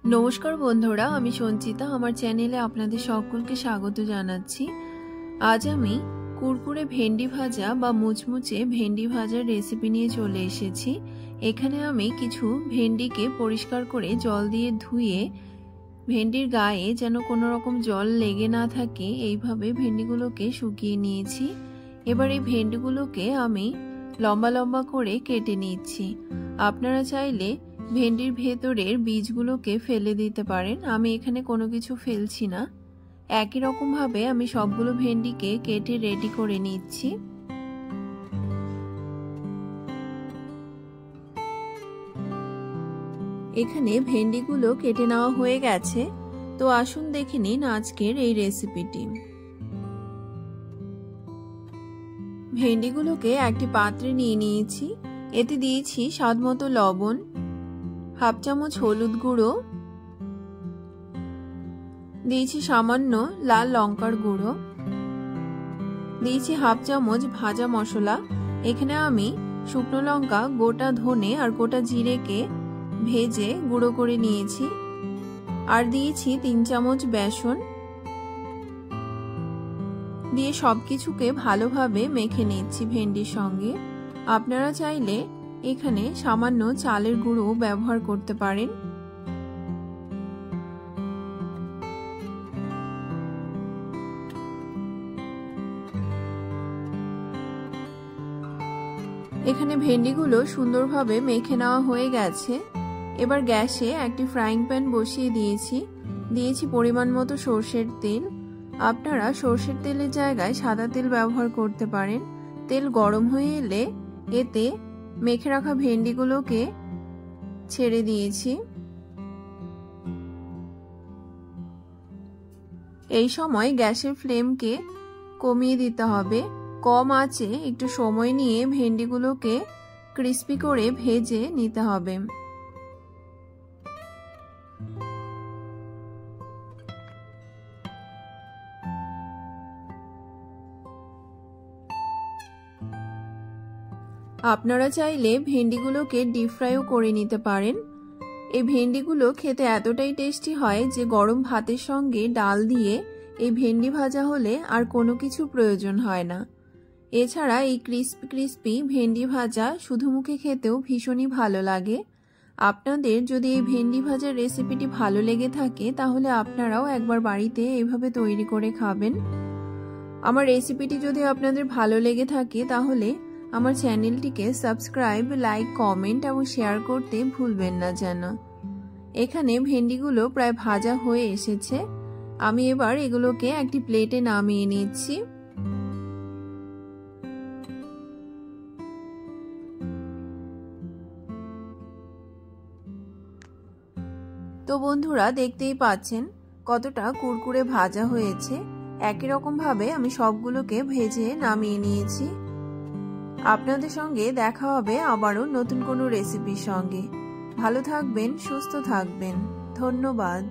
नमस्कार बंधुरा आमी संचिता आमार चैनेले आपनादेर सकलके स्वागत जानाच्छि। आज आमी कुरकुरे भेंडी भाजा बा मुचमुचे भेंडी भाजार रेसिपि निये चले एसेछि। एखाने आमी किछु भेंडीके परिष्कार करे जल दिये धुए भेंडिर गाये जेन कोनो रकम जल लेगे ना थाके एइभावे भेंडिगुलोके शुकिये नियेछि। एबार एइ भेंडिगुलोके आमी लम्बा लम्बा करे केटे निচ্ছি। आपनारा चाइले भेंडिर भेतरेर बीजगुलोके फेले दिते पारेन, आमी एखाने कोनो किछु फेलछि ना। एकई रकम भावे आमी सबगुलो भेंडिके केटे रेडी करे निচ্ছি। एखाने भेंडिगुलो केटे नेওয়া হয়ে গেছে। तो आसुन देखे निন आजकेर এই রেসিপিটি। भेंडिगुलोके एकटी पात्रे निয়ে নিয়েছি। এতে দিয়েছি স্বাদমতো লবণ, हाफ चामच हलुद गुड़ो, दिएछि सामान्य लाल लंकार गुड़ो, दिएछि हाफ चामच भाजा मशला। एखाने आमी शुकनो लंका, गोटा धने और गोटा जिरे के भेजे गुड़ो करे निয়েছি। और दिएछि 3 चामच बेसन दिए सबकिछुके भालोभावे मेखे निচ্ছি भेंडिर संगे। आपनारा चाइले एखाने सामान्य चालेर गुड़ो व्यवहार करते पारेन। एखाने भेंडिगुलो सुंदरभावे मेखे नेওয়া হয়ে গেছে। এবার গ্যাসে একটি ফ্রাইং প্যান বসিয়ে দিয়েছি পরিমাণ মতো সরষের তেল। আপনারা সরষের তেলের জায়গায় সাদা তেল ব্যবহার করতে পারেন। তেল গরম হয়ে এলে এতে মেখে রাখা ভেন্ডিগুলোকে ছেড়ে দিয়েছি। এই সময় গ্যাসের ফ্লেমকে কমিয়ে দিতে হবে। কম আঁচে একটু সময় নিয়ে ভেন্ডিগুলোকে ক্রিস্পি করে ভেজে নিতে হবে। আপনারা চাইলে ভেন্ডিগুলোকে ডিপ ফ্রাইও করে নিতে পারেন। এই ভেন্ডিগুলো খেতে এতটাই টেস্টি হয় যে গরম ভাতের সঙ্গে ডাল দিয়ে এই ভেন্ডি ভাজা হলে আর কোনো কিছু প্রয়োজন হয় না। এছাড়া এই ক্রিস্পি ক্রিস্পি ভেন্ডি ভাজা শুধু মুখে খেতেও ভীষণই ভালো লাগে। আপনাদের যদি এই ভেন্ডি ভাজার রেসিপিটি ভালো লেগে থাকে তাহলে আপনারাও একবার বাড়িতে এইভাবে তৈরি করে খাবেন। আমার রেসিপিটি যদি আপনাদের ভালো লেগে থাকে তাহলে আমার চ্যানেলটিকে সাবস্ক্রাইব, লাইক, কমেন্ট এবং শেয়ার করতে ভুলবেন না যেন। এখানে ভেন্ডিগুলো প্রায় ভাজা হয়ে এসেছে। আমি এবার এগুলোকে একটি প্লেটে নামিয়ে নিচ্ছি। তো বন্ধুরা দেখতেই পাচ্ছেন কতটা কুরকুরে ভাজা হয়েছে। একই রকম ভাবে আমি সবগুলোকে ভেজে নামিয়ে নিয়েছি। আপনাদের সঙ্গে দেখা হবে আবারও নতুন কোনো রেসিপির সঙ্গে। ভালো থাকবেন, সুস্থ থাকবেন। ধন্যবাদ।